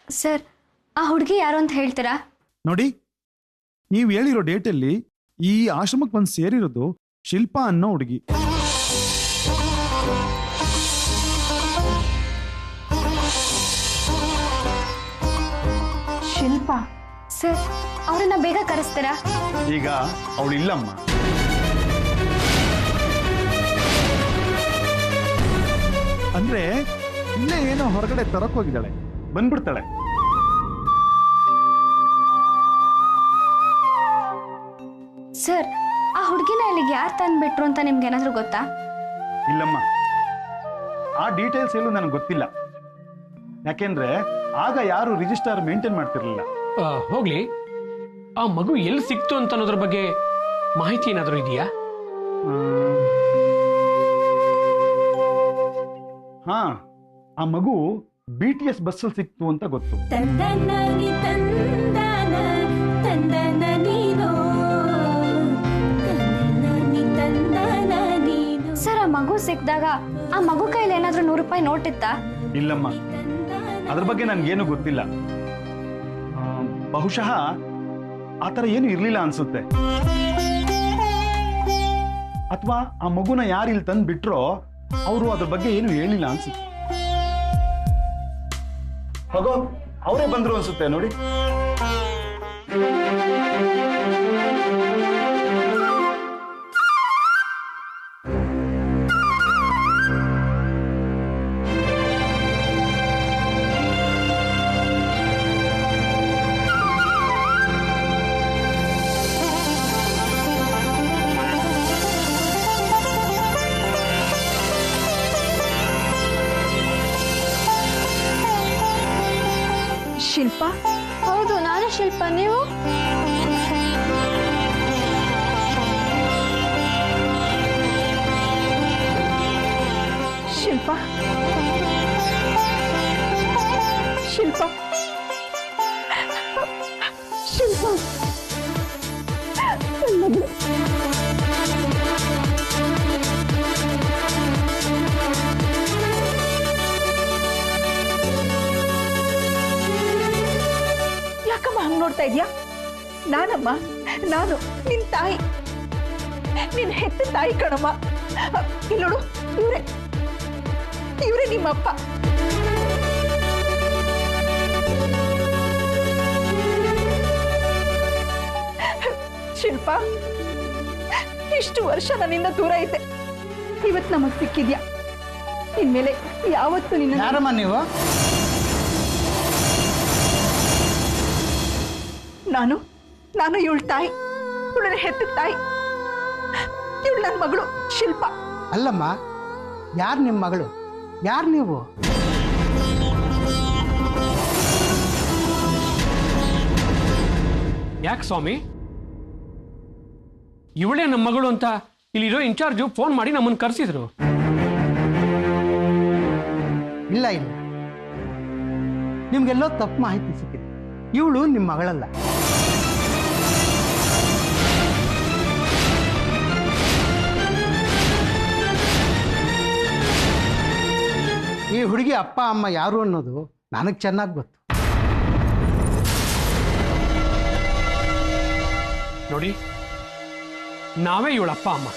Sir, ಆ ಹುಡುಗಿ ಯಾರು ಅಂತ ಹೇಳ್ತೀರಾ? ನೋಡಿ, ನೀವು ಹೇಳಿರೋ ಡೇಟಲ್ಲಿ ಈ ಆಶ್ರಮಕ್ಕೆ ಬಂದು ಸೇರಿರೋದು ಶಿಲ್ಪಾ ಅನ್ನೋ ಹುಡುಗಿ. ಶಿಲ್ಪಾ? ಸರ್, ಅವರನ್ನ ಬೇಗ ಕರೆಸ್ತೀರಾ? ಈಗ ಅವಳು ಇಲ್ಲಮ್ಮ. ಅಂದ್ರೆ ಇಲ್ಲೇ ಏನೋ ಹೊರಗಡೆ ತರಕ್ ಹೋಗಿದ್ದಾಳೆ, ಬಂದ್ಬಿಡ್ತಾಳೆ. ಸರ್, ಆ ಹುಡುಗಿನ ಇಲ್ಲಿಗೆ ಯಾರು ತಂದ್ಬಿಟ್ರು ಅಂತ ನಿಮ್ಗೆ ಏನಾದ್ರೂ ಗೊತ್ತಾ? ಇಲ್ಲಮ್ಮ, ಆ ಡೀಟೇಲ್ಸ್ ಎಲ್ಲೂ ನನಗೆ ಗೊತ್ತಿಲ್ಲ. ಯಾಕೆಂದ್ರೆ ಆಗ ಯಾರು ರಿಜಿಸ್ಟರ್ ಮೇಂಟೈನ್ ಮಾಡ್ತಿರ್ಲಿಲ್ಲ. ಹೋಗ್ಲಿ, ಆ ಮಗು ಎಲ್ಲಿ ಸಿಕ್ತು ಅಂತ ಅನ್ನೋದ್ರ ಬಗ್ಗೆ ಮಾಹಿತಿ ಏನಾದರೂ ಇದೆಯಾ? ಹಾ, ಆ ಮಗು BTS ಬಸ್ಸಲ್ಲಿ ಸಿಕ್ತು ಅಂತ ಗೊತ್ತು. ಸರ್, ಆ ಮಗು ಸಿಕ್ಕಿದಾಗ ಆ ಮಗು ಕೈಲಿ ಏನಾದ್ರೂ 100 ರೂಪಾಯಿ ನೋಟ್ ಇತ್ತಾ? ಇಲ್ಲಮ್ಮ, ಅದ್ರ ಬಗ್ಗೆ ನನ್ಗೇನು ಗೊತ್ತಿಲ್ಲ. ಬಹುಶಃ ಆತರ ಏನು ಇರ್ಲಿಲ್ಲ ಅನ್ಸುತ್ತೆ. ಅಥವಾ ಆ ಮಗುನ ಯಾರು ಇಲ್ಲಿ ತಂದು ಬಿಟ್ರೋ ಅವರು ಅದ್ರ ಬಗ್ಗೆ ಏನು ಹೇಳಿಲ್ಲ ಅನ್ಸುತ್ತೆ. ಹೋಗೋ, ಅವರೇ ಬಂದ್ರು ಅನ್ಸುತ್ತೆ ನೋಡಿ. ಶಿಲ್ಪಾ? ಹೌದು, ನಾನೇ ಶಿಲ್ಪಾ. ನೀವು? ಶಿಲ್ಪಾ? ಶಿಲ್ಪಾ? ಶಿಲ್ಪಾ? ಯಾಕಮ್ಮ ಹಂಗ್ ನೋಡ್ತಾ ಇದೀಯಾ? ನಾನಮ್ಮ, ನಾನು ನಿನ್ ತಾಯಿ, ನಿನ್ ಹೆತ್ತ ತಾಯಿ ಕಣಮ್ಮ. ಇಲ್ಲಿ ನೋಡು, ಇವ್ರೆ ನಿಮ್ಮಪ್ಪ. ಶಿಲ್ಪ, ಇಷ್ಟು ವರ್ಷ ನನ್ನಿಂದ ದೂರ ಇದ್ದೆ, ಇವತ್ತು ನಮಗ್ ಸಿಕ್ಕಿದ್ಯಾ. ಇನ್ಮೇಲೆ ಯಾವತ್ತು ನಿನ್ನ. ಯಾರಮ್ಮ ನೀವು? ನಾನು ಇವಳ ತಾಯಿ, ಇವಳನ್ನ ಹೆತ್ತ ತಾಯಿ. ಇವಳು ನನ್ನ ಮಗಳು ಶಿಲ್ಪ. ಅಲ್ಲಮ್ಮ, ಯಾರು ನಿಮ್ಮ ಮಗಳು? ಯಾರು ನೀವು? ಯಾಕೆ ಸ್ವಾಮಿ, ಇವಳೇ ನಮ್ಮ ಮಗಳು ಅಂತ ಇಲ್ಲಿರೋ ಇನ್ಚಾರ್ಜು ಫೋನ್ ಮಾಡಿ ನಮ್ಮನ್ನು ಕರೆಸಿದ್ರು. ಇಲ್ಲ, ನಿಮ್ಗೆಲ್ಲೋ ತಪ್ಪು ಮಾಹಿತಿ ಸಿಕ್ಕಿದೆ. ಇವಳು ನಿಮ್ಮ ಮಗಳಲ್ಲ. ಈ ಹುಡುಗಿ ಅಪ್ಪ ಅಮ್ಮ ಯಾರು ಅನ್ನೋದು ನನಗೆ ಚೆನ್ನಾಗಿ ಗೊತ್ತು. ನೋಡಿ, ನಾವೇ ಇವಳ ಅಪ್ಪ ಅಮ್ಮ.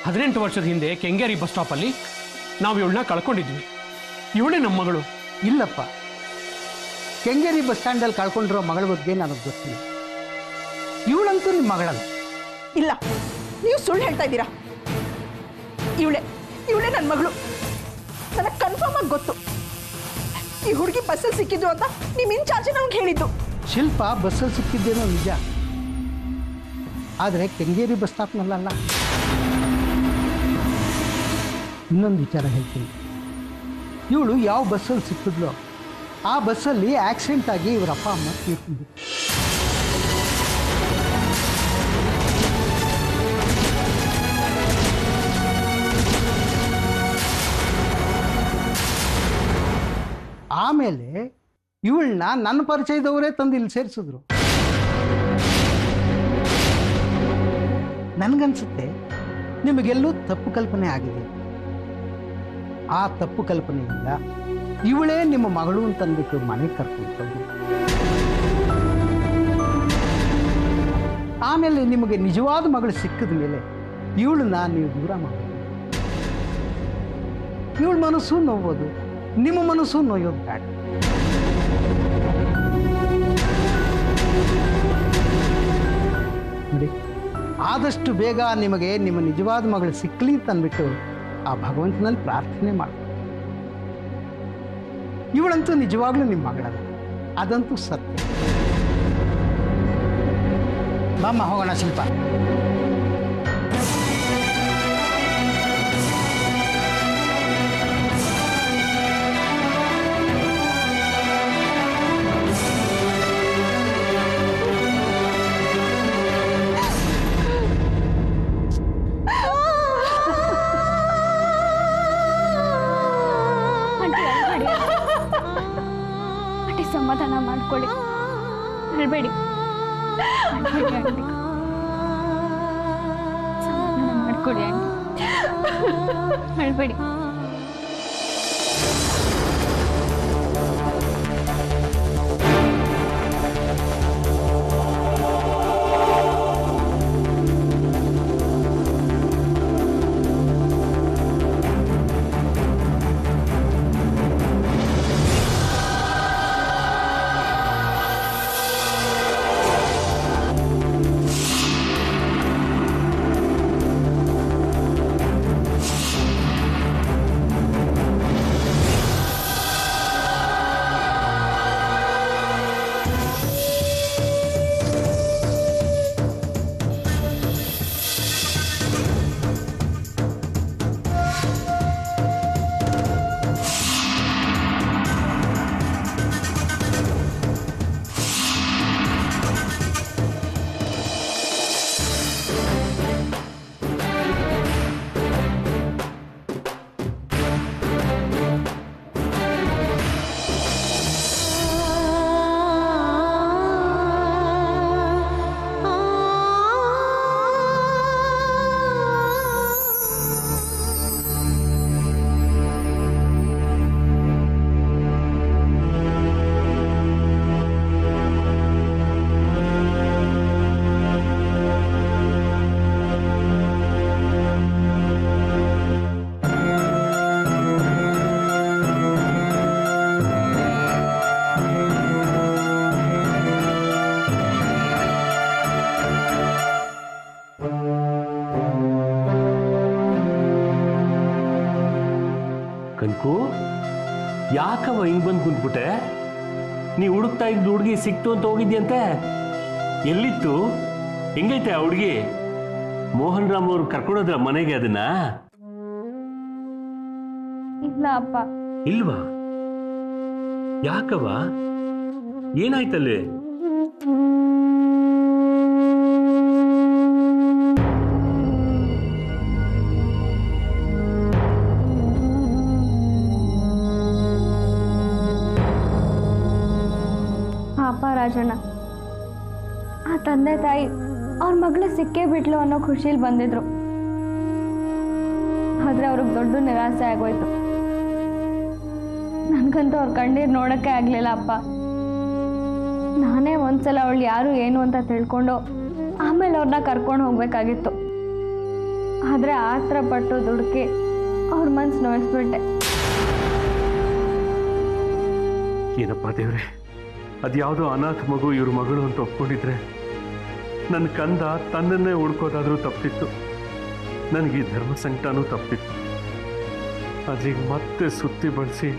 18 ವರ್ಷದ ಹಿಂದೆ ಕೆಂಗೇರಿ ಬಸ್ ಸ್ಟಾಪಲ್ಲಿ ನಾವು ಇವಳನ್ನ ಕಳ್ಕೊಂಡಿದ್ವಿ. ಇವಳೇ ನಮ್ಮ ಮಗಳು. ಇಲ್ಲಪ್ಪ, ಕೆಂಗೇರಿ ಬಸ್ ಸ್ಟ್ಯಾಂಡಲ್ಲಿ ಕಳ್ಕೊಂಡಿರೋ ಮಗಳ ಬಗ್ಗೆ ನನಗೆ ಗೊತ್ತಿಲ್ಲ. ಇವಳಂತೂ ನಿಮ್ಮ ಮಗಳಲ್ಲ. ಇಲ್ಲ, ನೀವು ಸುಳ್ಳು ಹೇಳ್ತಾ ಇದ್ದೀರಾ. ಇವಳೇ ನನ್ನ ಮಗಳು. ನನಗೆ ಕನ್ಫರ್ಮ್ ಆಗಿ ಗೊತ್ತು. ಈ ಹುಡುಗಿ ಬಸ್ಸಲ್ಲಿ ಸಿಕ್ಕಿದ್ರು ಅಂತ ನಿಮ್ಮ ಇನ್ಚಾರ್ಜ್ ನಮ್ಗೆ ಹೇಳಿದ್ದು. ಶಿಲ್ಪ ಬಸ್ಸಲ್ಲಿ ಸಿಕ್ಕಿದ್ದೇನೋ ನಿಜ, ಆದರೆ ಕೆಂಗೇರಿ ಬಸ್ ಸ್ಟಾಪ್ನಲ್ಲ. ಇನ್ನೊಂದು ವಿಚಾರ ಹೇಳ್ತೀನಿ. ಇವಳು ಯಾವ ಬಸ್ಸಲ್ಲಿ ಸಿಕ್ಕಿದ್ಲೋ ಆ ಬಸ್ಸಲ್ಲಿ ಆಕ್ಸಿಡೆಂಟ್ ಆಗಿ ಇವರ ಅಪ್ಪ ಅಮ್ಮ ತೀರ್ಕೊಂಡಿದ್ರು. ಆಮೇಲೆ ಇವಳನ್ನ ನನ್ನ ಪರಿಚಯದವರೇ ತಂದು ಇಲ್ಲಿ ಸೇರಿಸಿದ್ರು. ನನಗನ್ಸುತ್ತೆ ನಿಮಗೆಲ್ಲೂ ತಪ್ಪು ಕಲ್ಪನೆ ಆಗಿದೆ. ಆ ತಪ್ಪು ಕಲ್ಪನೆಯಿಂದ ಇವಳೇ ನಿಮ್ಮ ಮಗಳು ಅಂತಂದ್ಬಿಟ್ಟು ಮನೆ ಕರ್ಕೊಂಡು ಬಂದು ಆಮೇಲೆ ನಿಮಗೆ ನಿಜವಾದ ಮಗಳು ಸಿಕ್ಕಿದ ಮೇಲೆ ಇವಳನ್ನ ನೀವು ದೂರ ಮಾಡೋದು, ಇವಳ ಮನಸ್ಸು ನೋವುದು, ನಿಮ್ಮ ಮನಸ್ಸು ನೋಯೋದು ಬೇಡ. ನೋಡಿ, ಆದಷ್ಟು ಬೇಗ ನಿಮಗೆ ನಿಮ್ಮ ನಿಜವಾದ ಮಗಳು ಸಿಕ್ಕಲಿ ಅಂತಂದ್ಬಿಟ್ಟು ಆ ಭಗವಂತನಲ್ಲಿ ಪ್ರಾರ್ಥನೆ ಮಾಡಿ. ಇವಳಂತೂ ನಿಜವಾಗ್ಲೂ ನಿಮ್ಮ ಮಗಳಲ್ಲ, ಅದಂತೂ ಸತ್ಯ. ಬಾಮ್ಮ ಹೋಗೋಣ ಶಿಲ್ಪ. ಆಂಟಿ ಸಮಾಧಾನ ಮಾಡ್ಕೊಳ್ಳಿ, ಹೇಳ್ಬೇಡಿ. ಸಮಾಧಾನ ಮಾಡ್ಕೊಳ್ಳಿ ಆಂಟಿ, ಹೇಳ್ಬೇಡಿ. ಕನ್ಕು, ಯಾಕವ ಹಿಂಗ್ ಬಂದು ಕುಂತ್ಬಿಟ್ಟೆ? ನೀ ಹುಡುಕ್ತಾ ಇದ್ದ ಹುಡುಗಿ ಸಿಕ್ತು ಅಂತ ಹೋಗಿದ್ಯಂತೆ, ಎಲ್ಲಿತ್ತು? ಹೆಂಗೈತೆ ಆ ಹುಡುಗಿ? ಮೋಹನ್ ರಾಮ್ ಅವ್ರು ಕರ್ಕೊಡೋದ್ರ ಮನೆಗೆ ಅದನ್ನ? ಇಲ್ಲ ಅಪ್ಪ. ಇಲ್ವಾ? ಯಾಕವ? ಏನಾಯ್ತಲ್ಲಿ? ಪಾಪ ರಾಜಣ್ಣ, ಆ ತಂದೆ ತಾಯಿ ಅವ್ರ ಮಗಳು ಸಿಕ್ಕೇ ಬಿಟ್ಲು ಅನ್ನೋ ಖುಷಿಲಿ ಬಂದಿದ್ರು. ಆದ್ರೆ ಅವ್ರಿಗೆ ದೊಡ್ಡ ನಿರಾಸೆ ಆಗೋಯ್ತು. ನನ್ಗಂತೂ ಅವ್ರ ಕಣ್ಣೀರ್ ನೋಡಕ್ಕೆ ಆಗ್ಲಿಲ್ಲ ಅಪ್ಪ. ನಾನೇ ಒಂದ್ಸಲ ಅವಳು ಯಾರು ಏನು ಅಂತ ತಿಳ್ಕೊಂಡು ಆಮೇಲೆ ಅವ್ರನ್ನ ಕರ್ಕೊಂಡು ಹೋಗ್ಬೇಕಾಗಿತ್ತು. ಆದ್ರೆ ಆತ್ರ ಪಟ್ಟು ದುಡುಕಿ ಅವ್ರ ಮನ್ಸು ನೋಯಿಸ್ಬಿಟ್ಟೆ. ಏನಪ್ಪ ದೇವ್ರೆ, ಅದ್ಯಾವುದೋ ಅನಾಥ ಮಗು ಇವ್ರ ಮಗಳು ಅಂತ ಒಪ್ಕೊಂಡಿದ್ರೆ ನನ್ನ ಕಂದ ತನ್ನನ್ನೇ ಹುಡ್ಕೋದಾದ್ರೂ ತಪ್ಪಿತ್ತು, ನನಗೆ ಧರ್ಮ ಸಂಕಟನೂ ತಪ್ಪಿತ್ತು. ಅದೀಗ ಮತ್ತೆ ಸುತ್ತಿ ಬಳಸಿ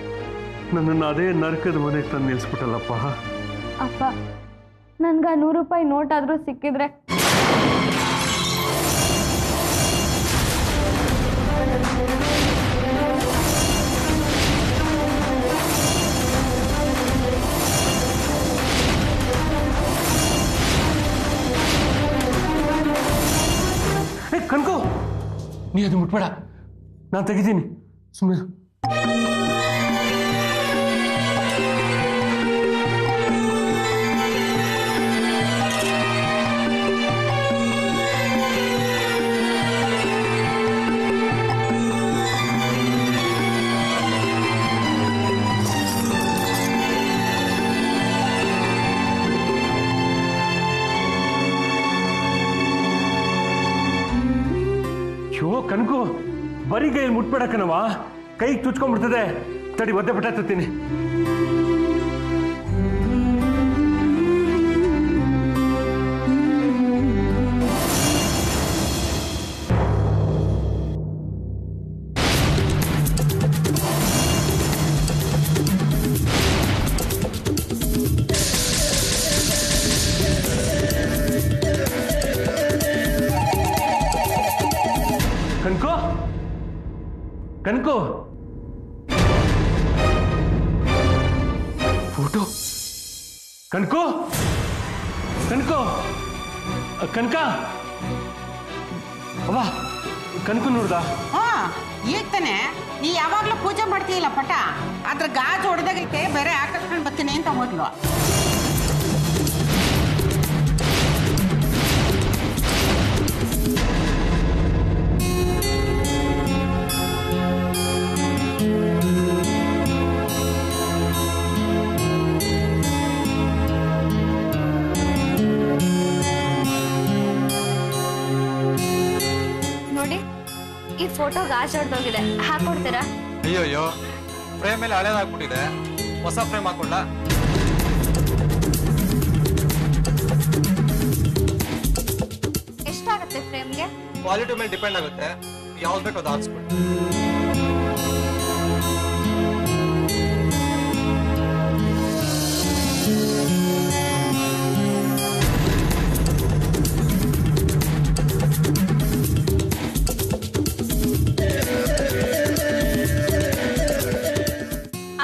ನನ್ನನ್ನು ಅದೇ ನರಕದ ಮನೆಗೆ ತಂದು ನಿಲ್ಸ್ಬಿಟ್ಟಲ್ಲಪ್ಪ. ಅಪ್ಪ, ನನ್ಗ 100 ರೂಪಾಯಿ ನೋಟ್ ಆದ್ರೂ ಸಿಕ್ಕಿದ್ರೆ ಕನ್ಕೋ, ನೀ ಅದು ಮುಟ್ಬೇಡ, ನಾನು ತೆಗಿತೀನಿ, ಸುಮ್ಮನೆ. ಕನಕು ಬರೀ ಕೈಯಲ್ಲಿ ಮುಟ್ಬೇಡಕ್ಕನವ, ಕೈಗೆ ತುಚ್ಕೊಂಡ್ಬಿಡ್ತದೆ. ತಡಿ ಒದ್ದೆ ಬಟ್ಟೆ ತತ್ತೀನಿ. ಕನಕು ಕನಕು ಫೋಟೋ. ಕನಕು ಕನಕು ಕನಕ ಅವ್ವ, ಕನಕು ನೋಡ್ದ? ಹಾ, ಈಗ ತಾನೆ. ನೀ ಯಾವಾಗ್ಲೂ ಪೂಜೆ ಮಾಡ್ತೀಯಲ್ಲ ಪಟ, ಅದ್ರ ಗಾಜು ಹೊಡೆದಾಗೈತೆ, ಬೇರೆ ಹಾಕಿಸ್ಕೊಂಡು ಬರ್ತೀನಿ ಅಂತ ಹೋದ್ಲು. ನೋಡಿ, ಈ ಫೋಟೋ ಗಾಜ್ ಹೊಡೆದೋಗಿದೆ, ಹಾಕೊಡ್ತೀರಾ? ಅಯ್ಯೋ, ಫ್ರೇಮ್ ಮೇಲೆ ಹಳೇದಾಗ್ಬಿಟ್ಟಿದೆ, ಹೊಸ ಫ್ರೇಮ್ ಹಾಕೊಳ್ಳ? ಎಷ್ಟಾಗುತ್ತೆ ಫ್ರೇಮ್ಗೆ? ಕ್ವಾಲಿಟಿ ಮೇಲೆ ಡಿಪೆಂಡ್ ಆಗುತ್ತೆ, ಯಾವ್ದು ಬೇಕೋ ಅದು ಹಾಕ್ಸ್ಬಿಡಿ.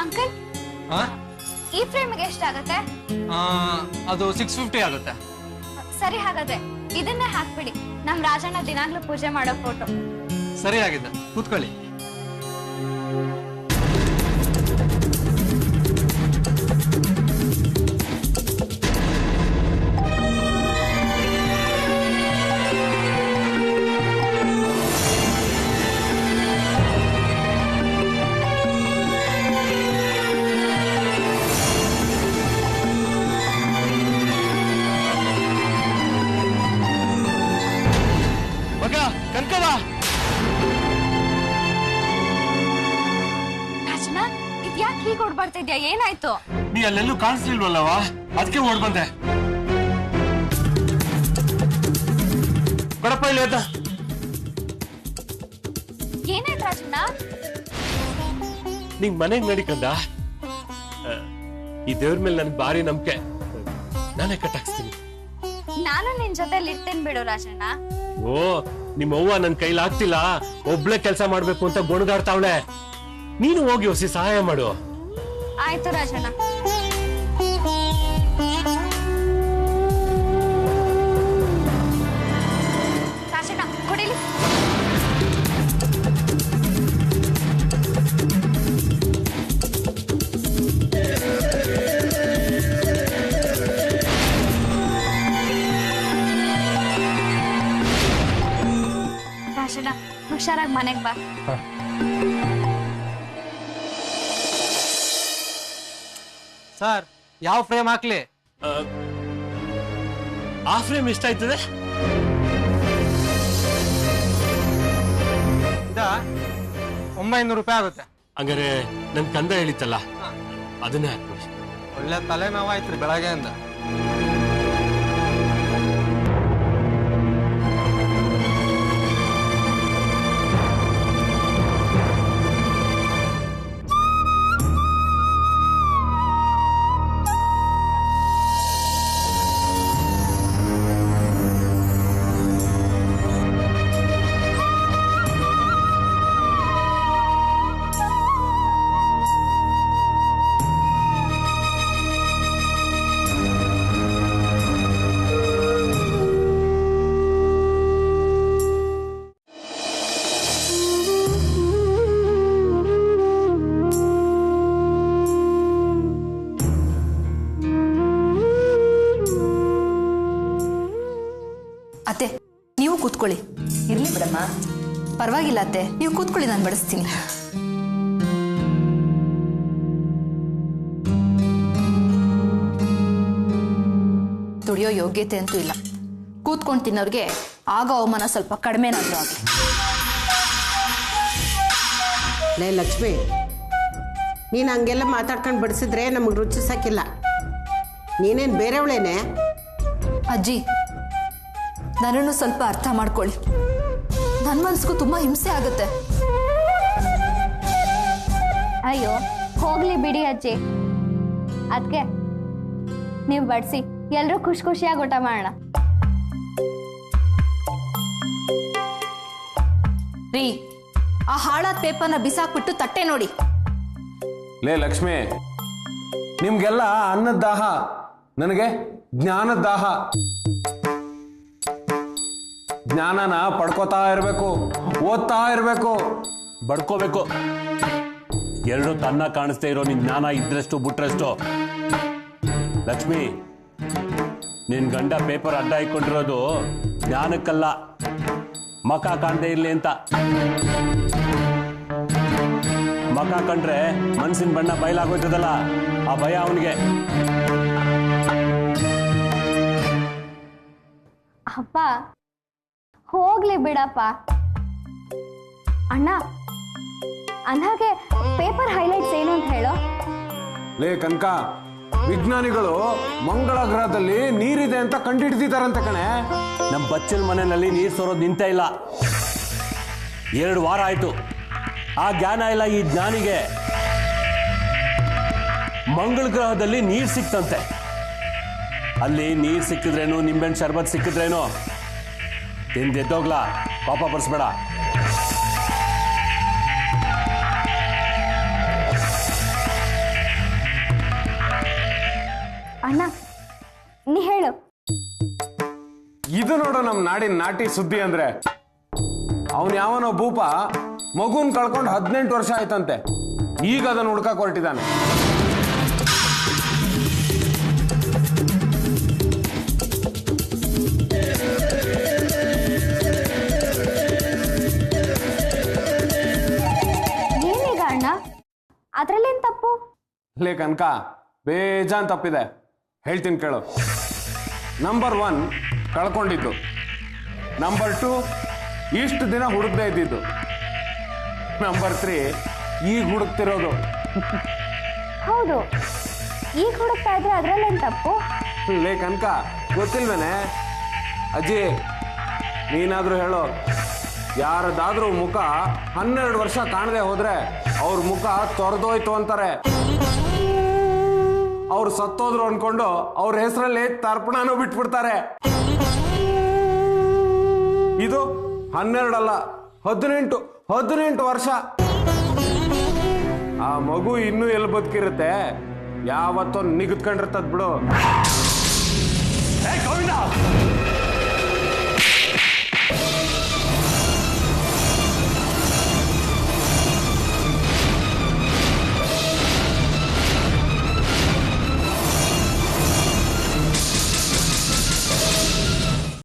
ಅಂಕಲ್, ಈ ಫ್ರೇಮ್ಗೆ ಎಷ್ಟಾಗುತ್ತೆ? ಅದು 650 ಆಗುತ್ತೆ. ಸರಿ, ಹಾಗಾದ್ರೆ ಇದನ್ನೇ ಹಾಕ್ಬಿಡಿ. ನಮ್ ರಾಜಣ್ಣ ದಿನಾಗ್ಲೂ ಪೂಜೆ ಮಾಡೋ ಫೋಟೋ. ಸರಿ ಆಗಿದೆ, ಕೂತ್ಕೊಳ್ಳಿ. ರಾಜಣ್ಣ, ಇದ್ಯಾಕೆ ಹೀಗೆ ಓಡ್ಬರ್ತಾ ಇದ್ಯಾ? ಏನಾಯ್ತು? ನೀ ಅಲ್ಲೆಲ್ಲೂ ಕಾಣಿಸ್ಲಿಲ್ವಲ್ಲವ, ಅದಕ್ಕೆ ಓಡ್ ಬಂದೆ. ಕೊಡಪ್ಪ ಇಲ್ಲಿ ಆಯ್ತಾ? ಏನಾಯ್ತು ರಾಜಣ್ಣ? ನಿಂಗ್ ಮನೆಗ್ ನಡಿಕಂದ. ಈ ದೇವ್ರ ಮೇಲೆ ನನ್ಗೆ ಭಾರಿ ನಂಬಿಕೆ, ನಾನೇ ಕಟ್ಟಾಕ್ಸ್ತೀನಿ. ನಾನು ನಿನ್ ಜೊತೆಲಿ ಇರ್ತೇನೆ ಬಿಡು ರಾಜಣ್ಣ. ಓ, ನಿಮ್ಮ ಅವ್ವ ನನ್ ಕೈಲಿ ಆಗ್ತಿಲ್ಲ, ಒಬ್ಳೆ ಕೆಲಸ ಮಾಡ್ಬೇಕು ಅಂತ ಗೊಣಗಾಡ್ತಾವಳೆ. ನೀನು ಹೋಗಿ ಹೊಸಿ ಸಹಾಯ ಮಾಡು. ಆಯ್ತು ರಾಜಣ್ಣ. ರಾಜಣ್ಣ ಕೊಡಿಲಿ. ರಾಜಣ್ಣ, ಹುಷಾರಾಗಿ ಮನೆಗೆ ಬಾ. ಸರ್, ಯಾವ ಫ್ರೇಮ್ ಹಾಕ್ಲಿ? ಆ ಫ್ರೇಮ್ ಎಷ್ಟಾಯ್ತದೆ? ಇದ 900 ರೂಪಾಯಿ ಆಗುತ್ತೆ. ಹಂಗಾರೆ ನನ್ ಕಂದ ಹೇಳಿತ್ತಲ್ಲ, ಅದನ್ನೇ ಹಾಕ್ಬಿಡಿ. ಒಳ್ಳೆ ತಲೆನೋವಾಯ್ತ್ರಿ ಬೆಳಗ್ಗೆಯಿಂದ. ಅತ್ತೆ, ನೀವು ಕೂತ್ಕೊಳ್ಳಿ. ಇರ್ಲಿ ಬಿಡಮ್ಮ. ಪರವಾಗಿಲ್ಲ ಅತ್ತೆ, ನೀವು ಕೂತ್ಕೊಳ್ಳಿ, ನಾನು ಬಡಿಸ್ತೀನಿ. ದುಡಿಯೋ ಯೋಗ್ಯತೆ ಅಂತೂ ಇಲ್ಲ. ಕೂತ್ಕೊಂಡು ತಿನ್ನೋರಿಗೆ ಆಗ ಅವಮಾನ ಸ್ವಲ್ಪ ಕಡಿಮೆನಾದ್ರೂ ಆಗಲಿ. ಲೇ ಲಕ್ಷ್ಮಿ, ನೀನು ಹಂಗೆಲ್ಲ ಮಾತಾಡ್ಕೊಂಡು ಬಡಿಸಿದ್ರೆ ನಮಗೆ ರುಚಿಸಕ್ಕಿಲ್ಲ. ನೀನೇನು ಬೇರೆಯವಳೇನೆ? ಅಜ್ಜಿ, ನನ್ನನ್ನು ಸ್ವಲ್ಪ ಅರ್ಥ ಮಾಡ್ಕೊಳ್ಳಿ. ನನ್ನ ಮನಸ್ಸಿಗೂ ತುಂಬಾ ಹಿಂಸೆ ಆಗುತ್ತೆ. ಅಯ್ಯೋ ಹೋಗ್ಲಿ ಬಿಡಿ ಅಜ್ಜಿ. ಅದಕ್ಕೆ ನೀವು ಬಡಿಸಿ ಎಲ್ಲರೂ ಖುಷಿ ಖುಷಿಯಾಗಿ ಊಟ ಮಾಡೋಣ. ರೀ, ಆ ಹಾಳಾದ ಪೇಪರ್ನ ಬಿಸಾಕ್ಬಿಟ್ಟು ತಟ್ಟೆ ನೋಡಿ. ಲೇ ಲಕ್ಷ್ಮಿ, ನಿಮ್ಗೆಲ್ಲ ಅನ್ನದ ದಾಹ, ನನಗೆ ಜ್ಞಾನದ ದಾಹ. ಜ್ಞಾನನ ಪಡ್ಕೋತಾ ಇರಬೇಕು, ಓದ್ತಾ ಇರಬೇಕು, ಬಡ್ಕೋಬೇಕು. ಎರಡು ತನ್ನ ಕಾಣಿಸ್ತಾ ಇರೋ ನಿನ್ ಜ್ಞಾನ ಇದ್ರಷ್ಟು ಬಿಟ್ರಷ್ಟು. ಲಕ್ಷ್ಮಿ, ನಿನ್ ಗಂಡ ಪೇಪರ್ ಅಡ್ಡ ಇಟ್ಕೊಂಡಿರೋದು ಜ್ಞಾನಕ್ಕಲ್ಲ, ಮಕ ಕಾಣದೇ ಇರ್ಲಿ ಅಂತ. ಮಕ ಕಂಡ್ರೆ ಮನ್ಸಿನ ಬಣ್ಣ ಬಯಲಾಗೋಯ್ತದಲ್ಲ, ಆ ಭಯ ಅವನಿಗೆ. ಅಪ್ಪ ಹೋಗ್ಲಿ ಬಿಡಪ್ಪ. ಅಣ್ಣ, ಅಂದಾಗೆ ಪೇಪರ್ ಹೈಲೈಟ್ಸ್ ಏನು ಅಂತ ಹೇಳೋ. ಲೇ ಕನಕ, ವಿಜ್ಞಾನಿಗಳು ಮಂಗಳ ಗ್ರಹದಲ್ಲಿ ನೀರಿದೆ ಅಂತ ಕಂಡುಹಿಡಿದಿದ್ದಾರಂತೆ ಕಣೆ. ನಮ್ಮ ಬಚ್ಚಲ್ ಮನೆಯಲ್ಲಿ ನೀರು ಸೋರೋದು ನಿಂತ ಇಲ್ಲ. 2 ವಾರ ಆಯ್ತು. ಆ ಜ್ಞಾನ ಇಲ್ಲ ಈ ಜ್ಞಾನಿಗೆ. ಮಂಗಳ ಗ್ರಹದಲ್ಲಿ ನೀರು ಸಿಕ್ತಂತೆ. ಅಲ್ಲಿ ನೀರು ಸಿಕ್ಕಿದ್ರೇನು, ನಿಂಬೆಹಣ್ಣು ಶರ್ಬತ್ ಸಿಕ್ಕಿದ್ರೇನು, ತಿಂದೆದ್ದೋಗ್ಲಾ, ಪಾಪ ಬರ್ಸ್ಬೇಡ. ಅಣ್ಣ ನೀ ಹೇಳು. ಇದು ನೋಡು ನಮ್ಮ ನಾಡಿನ ನಾಟಿ ಸುದ್ದಿ ಅಂದ್ರೆ. ಅವನ್ ಯಾವನೋ ಭೂಪ ಮಗುನ್ ಕಳ್ಕೊಂಡು 18 ವರ್ಷ ಆಯ್ತಂತೆ. ಈಗ ಅದನ್ನು ಹುಡ್ಕಕ್ ಹೊರಟಿದ್ದಾನೆ. ಏನೀಗ ಅಣ್ಣ, ಅದ್ರಲ್ಲೇನ್ ತಪ್ಪು? ಲೇ ಕನಕ, ಬೇಜಾನ್ ತಪ್ಪಿದೆ, ಹೇಳ್ತೀನಿ ಕೇಳು. ನಂಬರ್ 1 ಕಳ್ಕೊಂಡಿದ್ದು. ನಂಬರ್ 2 ಇಷ್ಟು ದಿನ ಹುಡುಕ್ದೇ ಇದ್ದಿದ್ದು. ನಂಬರ್ 3 ಈಗ ಹುಡುಕ್ತಿರೋದು. ಹೌದು, ಈಗ ಹುಡುಕ್ತಾ ಇದ್ರೆ ಅದ್ರಲ್ಲೇನ್ ತಪ್ಪು? ಲೇ ಕನಕ, ಗೊತ್ತಿಲ್ವೇನೆ? ಅಜ್ಜಿ, ನೀನಾದ್ರೂ ಹೇಳು. ಯಾರದಾದ್ರೂ ಮುಖ 12 ವರ್ಷ ಕಾಣದೆ ಹೋದ್ರೆ ಅವ್ರ ಮುಖ ತೊರೆದೋಯ್ತು ಅಂತಾರೆ. ಅವ್ರು ಸತ್ತೋದ್ರು ಅನ್ಕೊಂಡು ಅವ್ರ ಹೆಸರಲ್ಲಿ ತರ್ಪಣನೂ ಬಿಟ್ಬಿಡ್ತಾರೆ. ಇದು 12 ಅಲ್ಲ, 18 ವರ್ಷ. ಆ ಮಗು ಇನ್ನೂ ಎಲ್ಲಿ ಬದುಕಿರುತ್ತೆ, ಯಾವತ್ತೋ ನಿಗದ್ಕೊಂಡಿರ್ತದ್ ಬಿಡು.